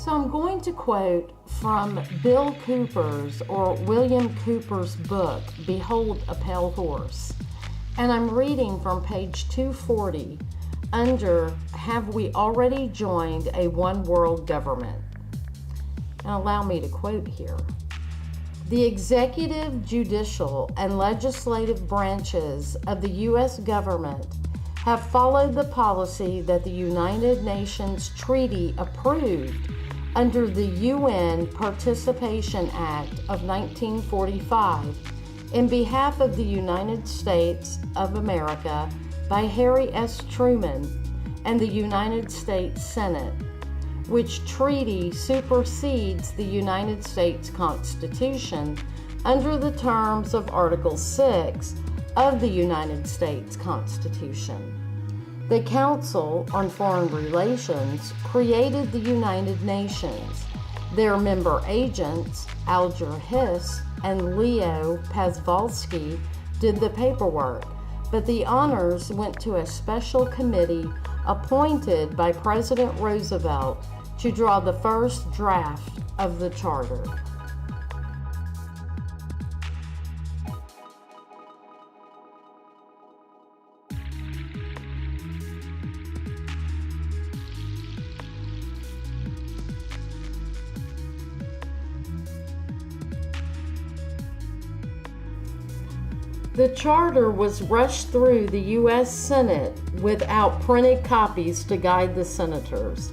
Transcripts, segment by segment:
So I'm going to quote from Bill Cooper's or William Cooper's book, Behold a Pale Horse. And I'm reading from page 240 under Have We Already Joined a One World Government? And allow me to quote here. The executive, judicial, and legislative branches of the U.S. government have followed the policy that the United Nations Treaty approved under the UN Participation Act of 1945 in behalf of the United States of America by Harry S. Truman and the United States Senate, which treaty supersedes the United States Constitution under the terms of Article 6 of the United States Constitution. The Council on Foreign Relations created the United Nations. Their member agents, Alger Hiss and Leo Pazvalsky, did the paperwork, but the honors went to a special committee appointed by President Roosevelt to draw the first draft of the charter. The charter was rushed through the U.S. Senate without printed copies to guide the senators.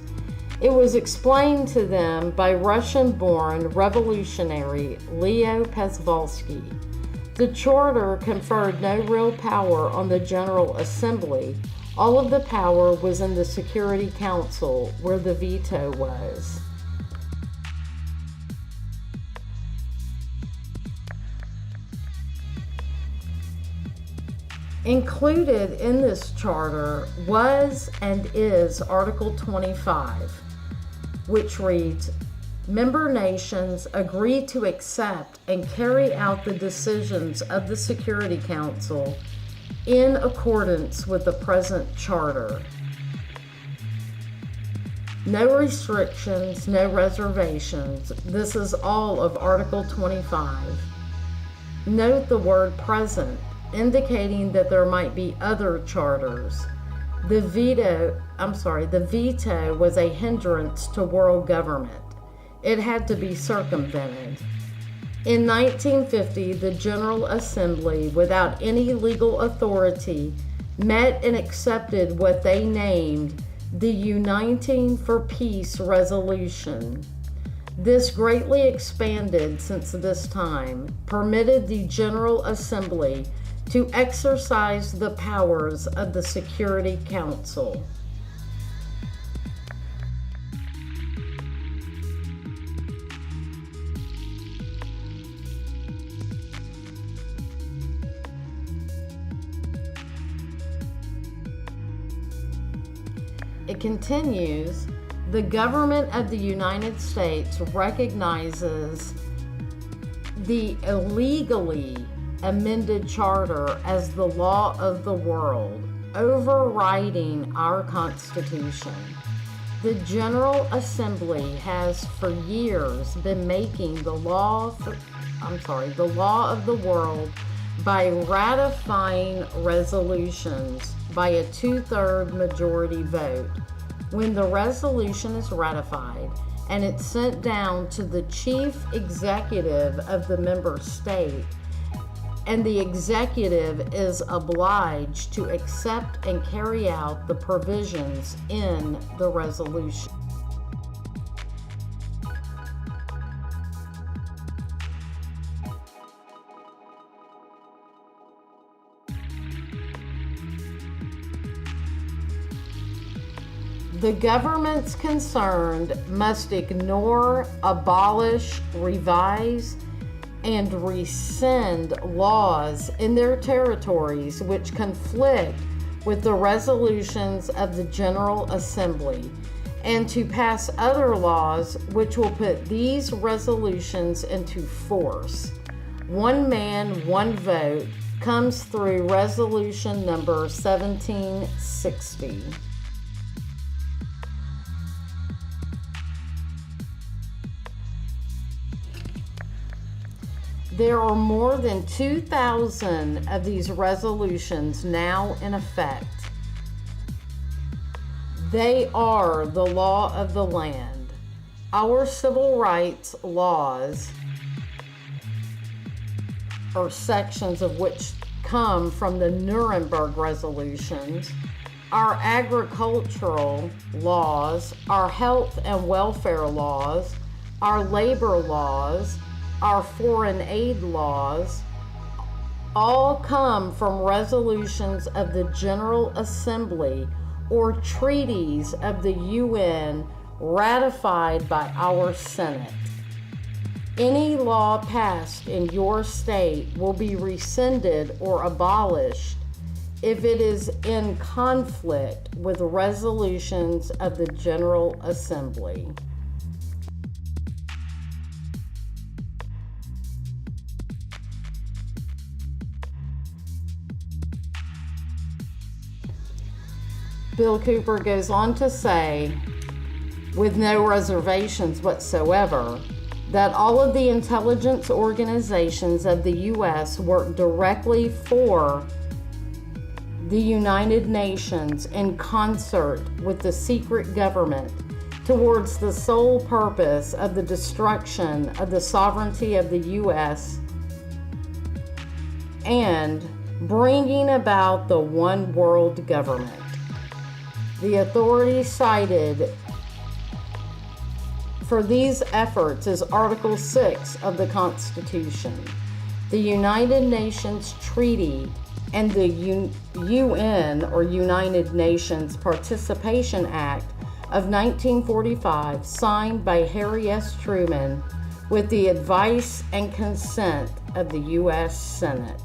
It was explained to them by Russian-born revolutionary Leo Pazvalsky. The charter conferred no real power on the General Assembly. All of the power was in the Security Council, where the veto was. Included in this charter was and is Article 25, which reads, Member nations agree to accept and carry out the decisions of the Security Council in accordance with the present charter. No restrictions, no reservations. This is all of Article 25. Note the word present, indicating that there might be other charters. The veto was a hindrance to world government. It had to be circumvented. In 1950, the General Assembly, without any legal authority, met and accepted what they named the Uniting for Peace Resolution. This greatly expanded since this time, permitted the General Assembly to exercise the powers of the Security Council. It continues, the government of the United States recognizes the illegally amended charter as the law of the world, overriding our Constitution. The General Assembly has for years been making the law of the world by ratifying resolutions by a 2/3 majority vote. When the resolution is ratified and it's sent down to the chief executive of the member state, and the executive is obliged to accept and carry out the provisions in the resolution. The governments concerned must ignore, abolish, revise, and rescind laws in their territories which conflict with the resolutions of the General Assembly, and to pass other laws which will put these resolutions into force. One man, one vote comes through resolution number 1760. There are more than 2,000 of these resolutions now in effect. They are the law of the land. Our civil rights laws, or sections of which come from the Nuremberg resolutions, our agricultural laws, our health and welfare laws, our labor laws, our foreign aid laws, all come from resolutions of the General Assembly or treaties of the UN ratified by our Senate. Any law passed in your state will be rescinded or abolished if it is in conflict with resolutions of the General Assembly. Bill Cooper goes on to say, with no reservations whatsoever, that all of the intelligence organizations of the U.S. work directly for the United Nations in concert with the secret government towards the sole purpose of the destruction of the sovereignty of the U.S. and bringing about the one world government. The authority cited for these efforts is Article 6 of the Constitution, the United Nations Treaty, and the UN, or United Nations Participation Act of 1945, signed by Harry S. Truman with the advice and consent of the U.S. Senate.